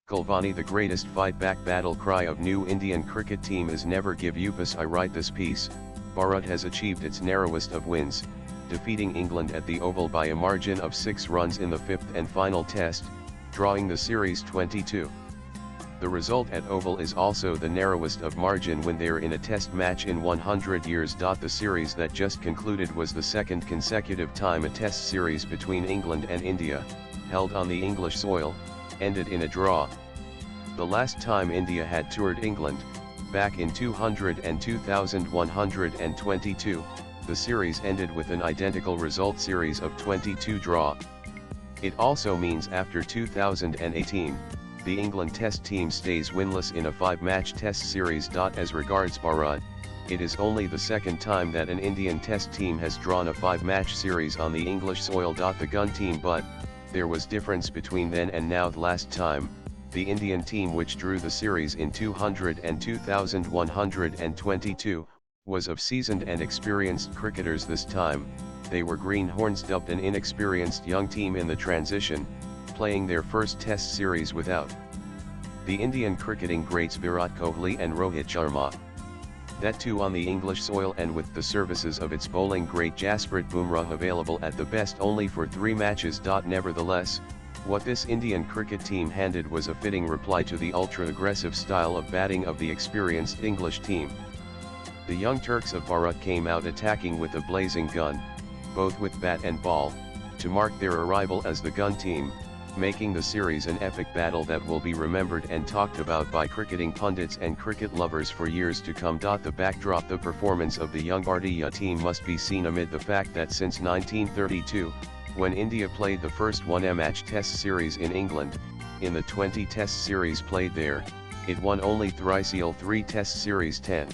Vaani. The greatest fight-back battle cry of new Indian cricket team is never give up. I write this piece. Bharat has achieved its narrowest of wins, defeating England at the Oval by a margin of 6 runs in the fifth and final test, drawing the series 22. The result at Oval is also the narrowest of margin when they're in a test match in 100 years. The series that just concluded was the second consecutive time a test series between England and India, held on the English soil, ended in a draw. The last time India had toured England, back in 200 and 2122, the series ended with an identical result, series of 22 draw. It also means after 2018, the England Test team stays winless in a 5-match Test series. As regards Bharat, it is only the second time that an Indian Test team has drawn a 5-match series on the English soil. The gun team, but there was difference between then and now. The last time, the Indian team which drew the series in 200 and 2122, was of seasoned and experienced cricketers. This time, they were greenhorns, dubbed an inexperienced young team in the transition, playing their first Test series without the Indian cricketing greats Virat Kohli and Rohit Sharma. That too on the English soil and with the services of its bowling great Jasprit Bumrah available at the best only for 3 matches. Nevertheless, what this Indian cricket team handed was a fitting reply to the ultra-aggressive style of batting of the experienced English team. The young Turks of Bharat came out attacking with a blazing gun, both with bat and ball, to mark their arrival as the gun team, making the series an epic battle that will be remembered and talked about by cricketing pundits and cricket lovers for years to come. The backdrop: the performance of the young Bhartiya team must be seen amid the fact that since 1932, when India played the first 1-match Test series in England, in the 20 Test series played there, it won only thrice: 3 Test series, 10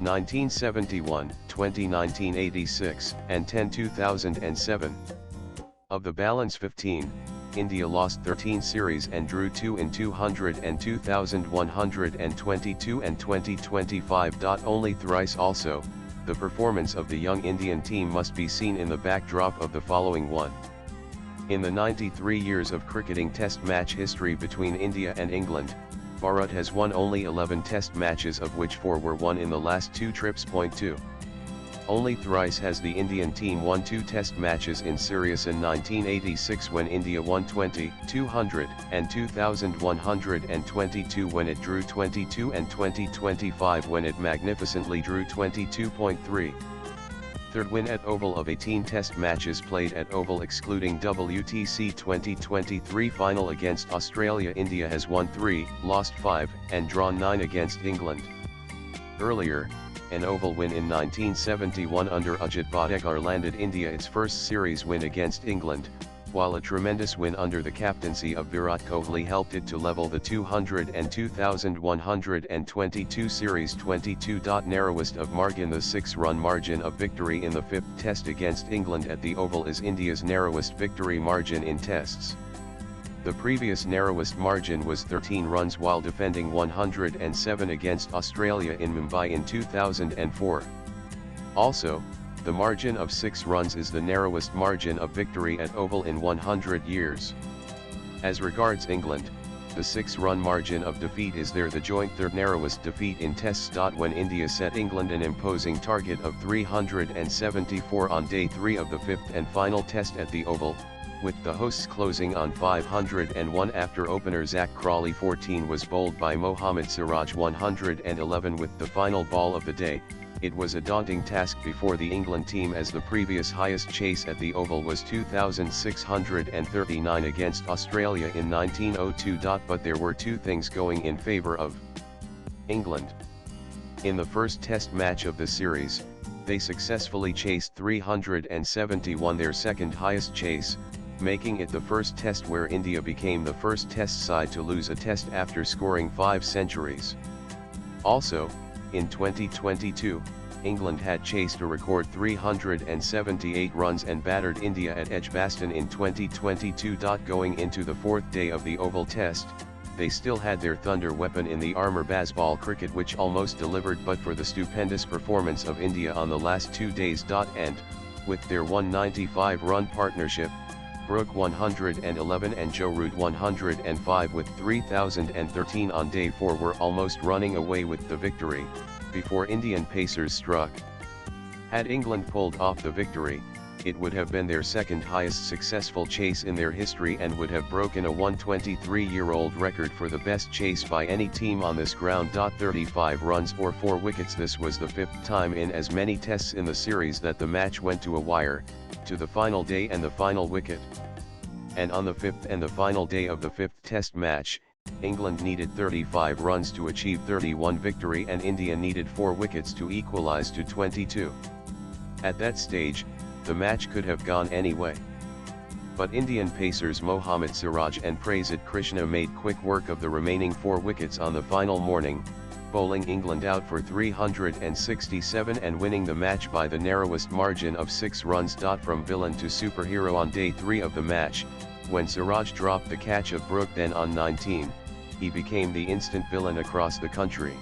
1971, 20 1986, and 10 2007. Of the balance 15, India lost 13 series and drew 2 in 200 and 2122 and 2025. Only thrice. Also, the performance of the young Indian team must be seen in the backdrop of the following one. In the 93 years of cricketing Test match history between India and England, Bharat has won only 11 Test matches, of which 4 were won in the last 2 trips. 2. Only thrice has the Indian team won 2 Test matches in series: in 1986 when India won 20, 200, and 2122 when it drew 22, and 2025 when it magnificently drew 22.3. Third win at Oval of 18 Test matches played at Oval excluding WTC 2023 final against Australia. India has won 3, lost 5, and drawn 9 against England. Earlier, an Oval win in 1971 under Ajit Bhadegar landed India its first series win against England, while a tremendous win under the captaincy of Virat Kohli helped it to level the 200 and 2122 series 22. Narrowest of margin: the 6-run margin of victory in the 5th Test against England at the Oval is India's narrowest victory margin in Tests. The previous narrowest margin was 13 runs while defending 107 against Australia in Mumbai in 2004. Also, the margin of 6 runs is the narrowest margin of victory at Oval in 100 years. As regards England, the 6-run margin of defeat is the joint third narrowest defeat in Tests. When India set England an imposing target of 374 on day 3 of the 5th and final Test at the Oval, with the hosts closing on 501 after opener Zach Crawley 14 was bowled by Mohammad Siraj 111 with the final ball of the day, it was a daunting task before the England team, as the previous highest chase at the Oval was 2,639 against Australia in 1902. But there were 2 things going in favour of England. In the first Test match of the series, they successfully chased 371, their second highest chase, making it the first Test where India became the first Test side to lose a Test after scoring 5 centuries. Also, in 2022, England had chased a record 378 runs and battered India at Edgbaston in 2022. Going into the 4th day of the Oval Test, they still had their thunder weapon in the armour baseball cricket, which almost delivered but for the stupendous performance of India on the last 2 days. And, with their 195-run partnership, Brooke 111 and Joe Root 105 with 3,013 on day 4 were almost running away with the victory, before Indian pacers struck. Had England pulled off the victory, it would have been their second highest successful chase in their history and would have broken a 123-year-old record for the best chase by any team on this ground. 35 runs or 4 wickets. This was the 5th time in as many tests in the series that the match went to a wire, to the final day and the final wicket. And on the 5th and the final day of the 5th test match, England needed 35 runs to achieve 31 victory and India needed 4 wickets to equalize to 22. At that stage, the match could have gone any way. But Indian pacers Mohammad Siraj and Prasit Krishna made quick work of the remaining 4 wickets on the final morning, bowling England out for 367 and winning the match by the narrowest margin of 6 runs. From villain to superhero on day 3 of the match, when Siraj dropped the catch of Brooke then on 19, he became the instant villain across the country.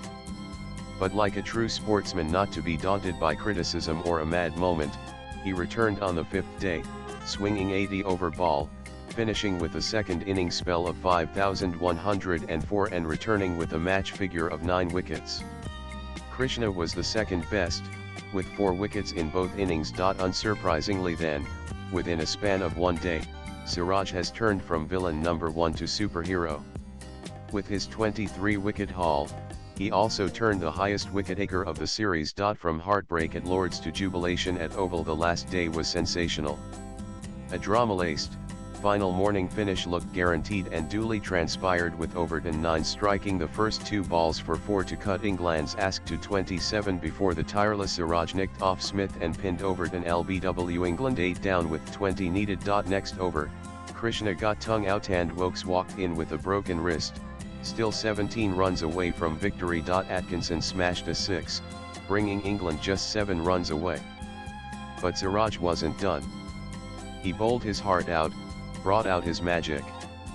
But like a true sportsman not to be daunted by criticism or a mad moment, he returned on the 5th day, swinging 80 over ball, finishing with a second innings spell of 5,104 and returning with a match figure of 9 wickets. Krishna was the second best, with 4 wickets in both innings. Unsurprisingly then, within a span of 1 day, Siraj has turned from villain number 1 to superhero. With his 23-wicket haul, he also turned the highest wicket-taker of the series. From heartbreak at Lord's to jubilation at Oval, the last day was sensational. A drama-laced, final morning finish looked guaranteed and duly transpired, with Overton 9 striking the first 2 balls for 4 to cut England's ask to 27 before the tireless Siraj nicked off Smith and pinned Overton. LBW England 8 down with 20 needed. Next over, Krishna got tongue out and Wokes walked in with a broken wrist, still 17 runs away from victory. Atkinson smashed a 6, bringing England just 7 runs away. But Siraj wasn't done. He bowled his heart out, brought out his magic,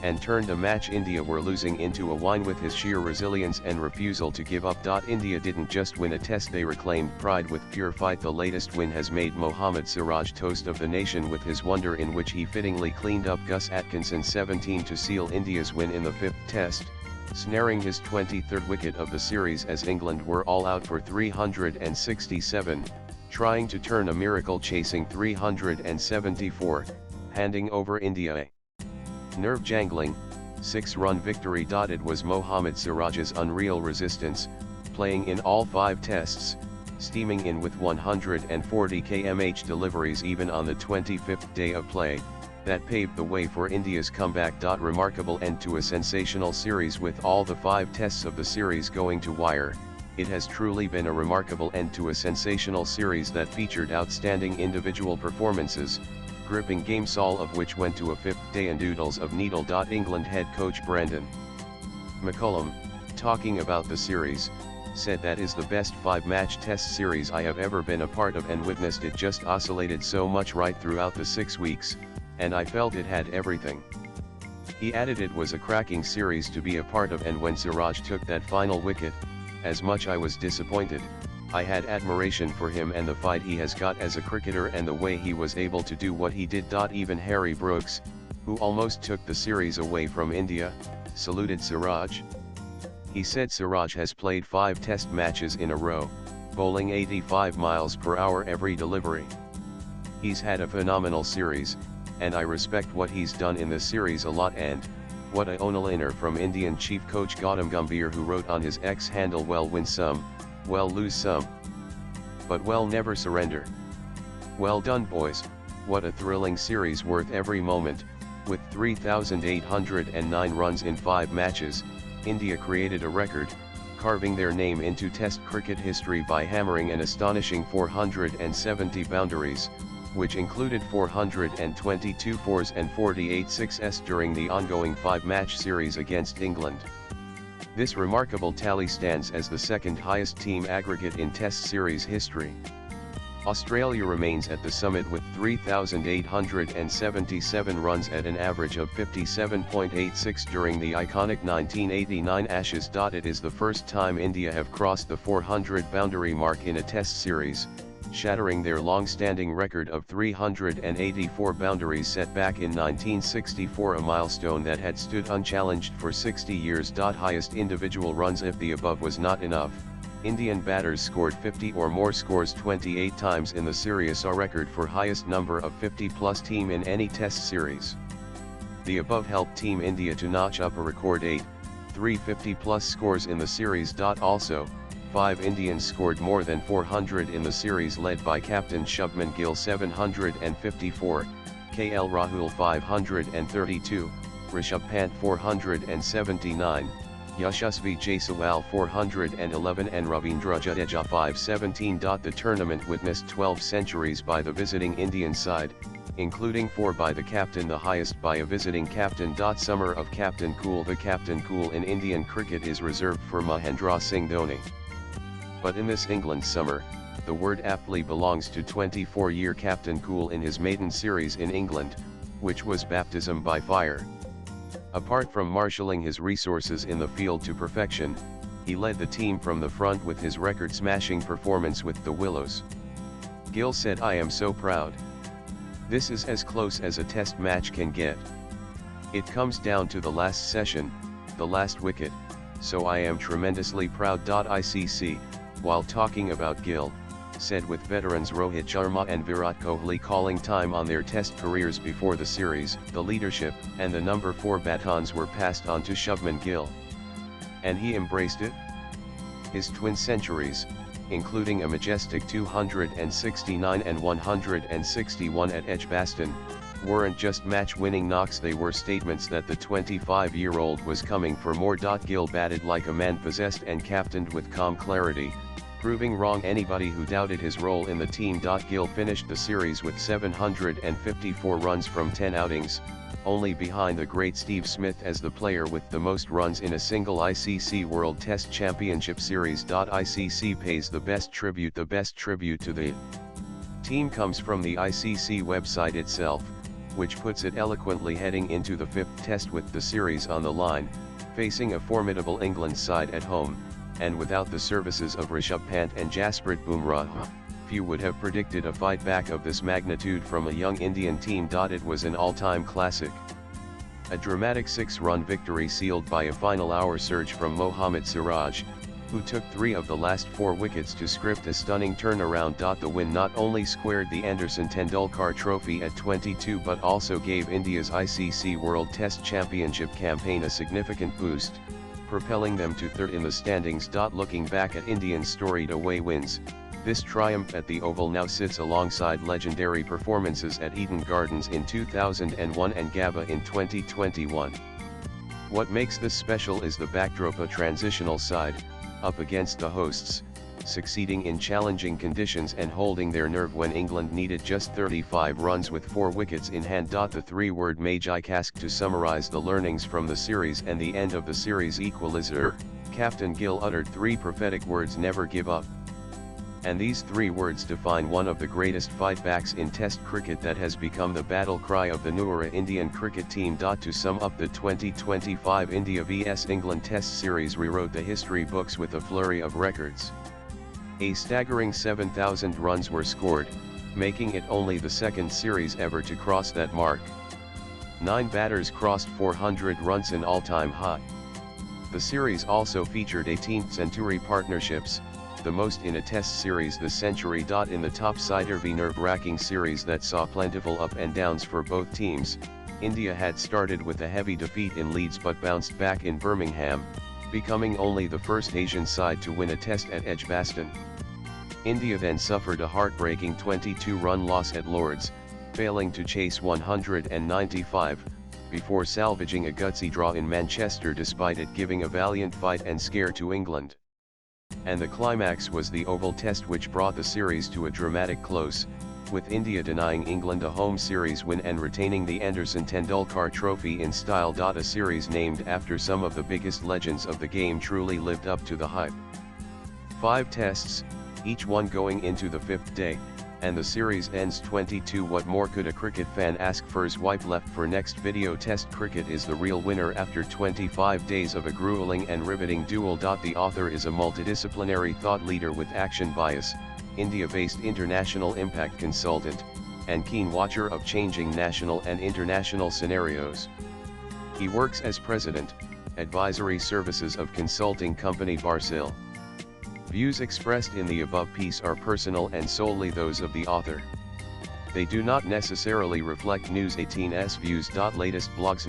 and turned a match India were losing into a win with his sheer resilience and refusal to give up. India didn't just win a test, they reclaimed pride with pure fight. The latest win has made Mohammad Siraj toast of the nation with his wonder, in which he fittingly cleaned up Gus Atkinson's 17 to seal India's win in the 5th test, snaring his 23rd wicket of the series as England were all out for 367, trying to turn a miracle, chasing 374, handing over India a nerve-jangling, 6-run victory. It was Mohammad Siraj's unreal resistance, playing in all 5 tests, steaming in with 140 kmh deliveries even on the 25th day of play, that paved the way for India's comeback. Remarkable end to a sensational series, with all the 5 tests of the series going to wire. It has truly been a remarkable end to a sensational series that featured outstanding individual performances, gripping games, all of which went to a 5th day and oodles of needle. England head coach Brandon McCullum, talking about the series, said that is the best 5-match test series I have ever been a part of and witnessed. It just oscillated so much right throughout the 6 weeks, and I felt it had everything. He added it was a cracking series to be a part of, and when Siraj took that final wicket, as much I was disappointed, I had admiration for him and the fight he has got as a cricketer and the way he was able to do what he did. Even Harry Brooks, who almost took the series away from India, saluted Siraj. He said Siraj has played 5 test matches in a row, bowling 85 miles per hour every delivery. He's had a phenomenal series, and I respect what he's done in the series a lot. And what a onliner from Indian chief coach Gautam Gambhir, who wrote on his X handle, well win some, well lose some, but well never surrender. Well done boys, what a thrilling series, worth every moment. With 3,809 runs in 5 matches, India created a record, carving their name into Test cricket history by hammering an astonishing 470 boundaries, which included 422 fours and 48 sixes during the ongoing 5-match series against England. This remarkable tally stands as the second highest team aggregate in Test series history. Australia remains at the summit with 3,877 runs at an average of 57.86 during the iconic 1989 Ashes. It is the first time India have crossed the 400 boundary mark in a Test series, shattering their long-standing record of 384 boundaries set back in 1964, a milestone that had stood unchallenged for 60 years. Highest individual runs. If the above was not enough, Indian batters scored 50 or more scores 28 times in the series, a record for highest number of 50-plus team in any test series. The above helped Team India to notch up a record 8, 350-plus scores in the series. Also, 5 Indians scored more than 400 in the series, led by captain Shubman Gill 754, Khel Rahul 532, Rishabh Pant 479, Yashasvi Jaiswal 411 and Ravindra Jadeja 517. The tournament witnessed 12 centuries by the visiting Indian side, including 4 by the captain, the highest by a visiting captain. Summer of Captain Cool. The Captain Cool in Indian cricket is reserved for Mahendra Singh Dhoni. But in this England summer, the word aptly belongs to 24-year Captain Cool in his maiden series in England, which was baptism by fire. Apart from marshalling his resources in the field to perfection, he led the team from the front with his record-smashing performance with the Willows. Gill said, "I am so proud. This is as close as a test match can get. It comes down to the last session, the last wicket, so I am tremendously proud." ICC, while talking about Gill, said with veterans Rohit Sharma and Virat Kohli calling time on their test careers before the series, the leadership and the number 4 batons were passed on to Shubman Gill. And he embraced it. His twin centuries, including a majestic 269 and 161 at Edgbaston, weren't just match-winning knocks, they were statements that the 25-year-old was coming for more. Gill batted like a man possessed and captained with calm clarity, proving wrong anybody who doubted his role in the team. Gill finished the series with 754 runs from 10 outings, only behind the great Steve Smith as the player with the most runs in a single ICC World Test Championship series. ICC pays the best tribute. The best tribute to the team comes from the ICC website itself, which puts it eloquently, heading into the 5th test with the series on the line, facing a formidable England side at home, and without the services of Rishabh Pant and Jasprit Bumrah, few would have predicted a fight back of this magnitude from a young Indian team. It was an all-time classic. A dramatic 6-run victory sealed by a final hour surge from Mohammad Siraj, who took 3 of the last 4 wickets to script a stunning turnaround. The win not only squared the Anderson Tendulkar Trophy at 22 but also gave India's ICC World Test Championship campaign a significant boost, propelling them to 3rd in the standings. Looking back at Indians' storied away wins, this triumph at the Oval now sits alongside legendary performances at Eden Gardens in 2001 and Gabba in 2021. What makes this special is the backdrop: a transitional side, up against the hosts, succeeding in challenging conditions and holding their nerve when England needed just 35 runs with 4 wickets in hand. The 3-word Magic to summarize the learnings from the series and the end of the series equalizer, Captain Gill uttered 3 prophetic words: never give up. And these 3 words define one of the greatest fightbacks in Test cricket that has become the battle cry of the newer Indian cricket team. To sum up, the 2025 India vs England Test Series rewrote the history books with a flurry of records. A staggering 7,000 runs were scored, making it only the 2nd series ever to cross that mark. 9 batters crossed 400 runs, an all-time high. The series also featured 18th century partnerships, the most in a test series this century. In the topsy-turvy nerve-wracking series that saw plentiful up and downs for both teams, India had started with a heavy defeat in Leeds but bounced back in Birmingham, becoming only the first Asian side to win a test at Edgbaston. India then suffered a heartbreaking 22-run loss at Lord's, failing to chase 195, before salvaging a gutsy draw in Manchester despite it giving a valiant fight and scare to England. And the climax was the Oval Test, which brought the series to a dramatic close, with India denying England a home series win and retaining the Anderson Tendulkar Trophy in style. A series named after some of the biggest legends of the game truly lived up to the hype. 5 tests, each one going into the 5th day, and the series ends 22. What more could a cricket fan ask for? Swipe left for next video. Test cricket is the real winner after 25 days of a grueling and riveting duel. The author is a multidisciplinary thought leader with action bias, India-based international impact consultant, and keen watcher of changing national and international scenarios. He works as President, Advisory Services of consulting company Barsil. Views expressed in the above piece are personal and solely those of the author. They do not necessarily reflect News 18's views. Latest blogs